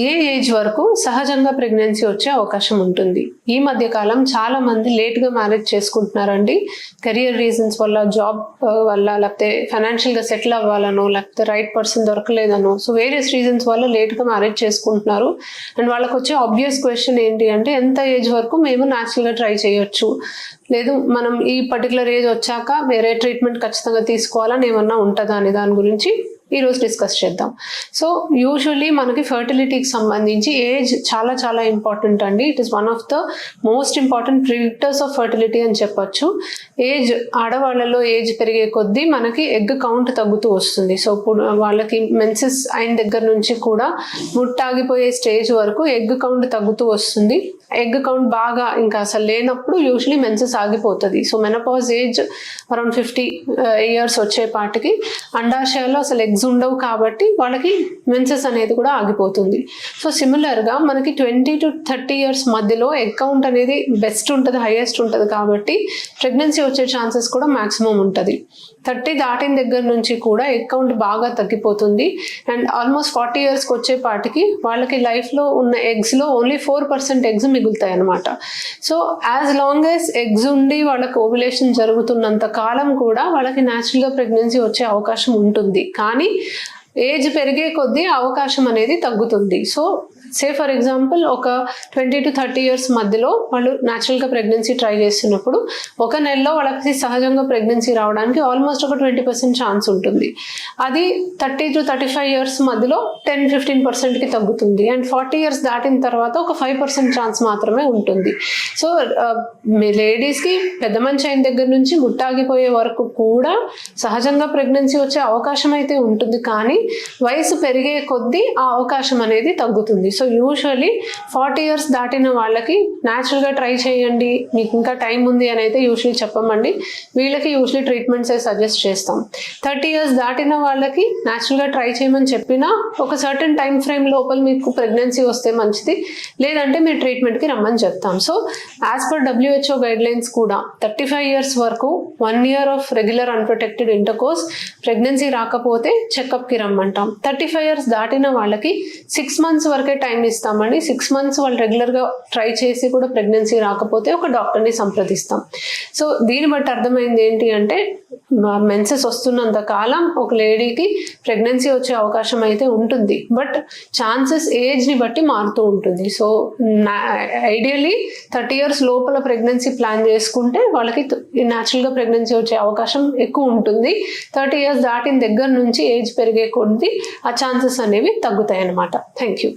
ఏ age వరకు సహజంగా pregnancy వచ్చే అవకాశం ఉంటుంది? ఈ మధ్య కాలం చాలా మంది లేట్గా మ్యారేజ్ చేసుకుంటున్నారండి. కెరియర్ రీజన్స్ వల్ల, జాబ్ వల్ల, లేకపోతే ఫైనాన్షియల్గా సెటిల్ అవ్వాలనో, లేకపోతే రైట్ పర్సన్ దొరకలేదనో, సో వేరియస్ రీజన్స్ వల్ల లేట్గా మ్యారేజ్ చేసుకుంటున్నారు. అండ్ వాళ్ళకి వచ్చే ఆబ్వియస్ క్వశ్చన్ ఏంటి అంటే, ఎంత ఏజ్ వరకు మేము న్యాచురల్గా ట్రై చేయొచ్చు, లేదు మనం ఈ పర్టికులర్ ఏజ్ వచ్చాక వేరే ట్రీట్మెంట్ ఖచ్చితంగా తీసుకోవాలని ఏమన్నా ఉంటుందా అనే దాని గురించి ఈరోజు డిస్కస్ చేద్దాం. సో యూజువల్లీ మనకి ఫర్టిలిటీకి సంబంధించి ఏజ్ చాలా చాలా ఇంపార్టెంట్ అండి. It is one of the most important predictors of fertility అని చెప్పొచ్చు. ఏజ్, ఆడవాళ్ళలో ఏజ్ పెరిగే కొద్దీ మనకి ఎగ్ కౌంట్ తగ్గుతూ వస్తుంది. సో ఇప్పుడు వాళ్ళకి మెన్సెస్ అయిన దగ్గర నుంచి కూడా ముట్టాగిపోయే స్టేజ్ వరకు ఎగ్ కౌంట్ తగ్గుతూ వస్తుంది. ఎగ్ కౌంట్ బాగా ఇంకా అసలు లేనప్పుడు యూజువలీ మెన్సెస్ ఆగిపోతుంది. So menopause age around 50 years వచ్చేపాటికి అండాశయాల్లో అసలు ఎగ్స్ ఉండవు కాబట్టి వాళ్ళకి మెన్సెస్ అనేది కూడా ఆగిపోతుంది. సో సిమిలర్గా మనకి 20 to 30 years మధ్యలో ఎగ్ కౌంట్ అనేది బెస్ట్ ఉంటుంది, హైయెస్ట్ ఉంటుంది కాబట్టి ప్రెగ్నెన్సీ వచ్చే ఛాన్సెస్ కూడా మ్యాక్సిమం ఉంటుంది. 30 దాటిన దగ్గర నుంచి కూడా ఎగ్ కౌంట్ బాగా తగ్గిపోతుంది. అండ్ ఆల్మోస్ట్ 40 yearsకి వచ్చేపాటికి వాళ్ళకి లైఫ్లో ఉన్న ఎగ్స్లో ఓన్లీ 4% ఎగ్స్ మిగులుతాయి అన్నమాట. So as long as eggs ఉండి వాళ్ళకి ఓవ్యులేషన్ జరుగుతున్నంత కాలం కూడా వాళ్ళకి న్యాచురల్గా ప్రెగ్నెన్సీ వచ్చే అవకాశం ఉంటుంది. కానీ ఏజ్ పెరిగే కొద్దీ అవకాశం అనేది తగ్గుతుంది. సో సే ఫర్ ఎగ్జాంపుల్ ఒక 20 to 30 years మధ్యలో వాళ్ళు న్యాచురల్గా ప్రెగ్నెన్సీ ట్రై చేస్తున్నప్పుడు ఒక నెలలో వాళ్ళకి సహజంగా ప్రెగ్నెన్సీ రావడానికి ఆల్మోస్ట్ ఒక 20% ఛాన్స్ ఉంటుంది. అది 30 to 35 years మధ్యలో 10-15%కి తగ్గుతుంది. అండ్ 40 years దాటిన తర్వాత ఒక 5% ఛాన్స్ మాత్రమే ఉంటుంది. సో మీ లేడీస్కి పెద్ద మనిషి అయిన దగ్గర నుంచి ముట్టాగిపోయే వరకు కూడా సహజంగా ప్రెగ్నెన్సీ వచ్చే అవకాశం అయితే ఉంటుంది. కానీ వయసు పెరిగే కొద్దీ ఆ అవకాశం అనేది తగ్గుతుంది. సో యూజువల్లీ 40 years దాటిన వాళ్ళకి న్యాచురల్గా ట్రై చేయండి, మీకు ఇంకా టైం ఉంది అని అయితే యూజువల్లీ చెప్పమండి. వీళ్ళకి యూజువల్లీ ట్రీట్మెంట్సే సజెస్ట్ చేస్తాం. 30 years దాటిన వాళ్ళకి న్యాచురల్గా ట్రై చేయమని చెప్పినా ఒక సర్టన్ టైం ఫ్రేమ్ లోపల మీకు ప్రెగ్నెన్సీ వస్తే మంచిది, లేదంటే మీరు ట్రీట్మెంట్కి రమ్మని చెప్తాం. So as per WHO guidelines కూడా 35 years వరకు 1 year of regular unprotected intercourse, pregnancy రాకపోతే చెకప్కి రమ్మంటాం. 35 years దాటిన వాళ్ళకి 6 months వరకే టైం ఇస్తామండి. 6 months వాళ్ళు రెగ్యులర్గా ట్రై చేసి కూడా ప్రెగ్నెన్సీ రాకపోతే ఒక డాక్టర్ని సంప్రదిస్తాం. సో దీన్ని బట్టి అర్థమైంది ఏంటి అంటే, మెన్సెస్ వస్తున్నంత కాలం ఒక లేడీకి ప్రెగ్నెన్సీ వచ్చే అవకాశం అయితే ఉంటుంది, బట్ ఛాన్సెస్ ఏజ్ని బట్టి మారుతూ ఉంటుంది. సో ఐడియల్లీ 30 years లోపల ప్రెగ్నెన్సీ ప్లాన్ చేసుకుంటే వాళ్ళకి న్యాచురల్గా ప్రెగ్నెన్సీ వచ్చే అవకాశం ఎక్కువ ఉంటుంది. 30 years దాటిన దగ్గర నుంచి ఏజ్ పెరిగే కొద్దీ ఆ ఛాన్సెస్ అనేవి తగ్గుతాయి అన్నమాట. Thank you.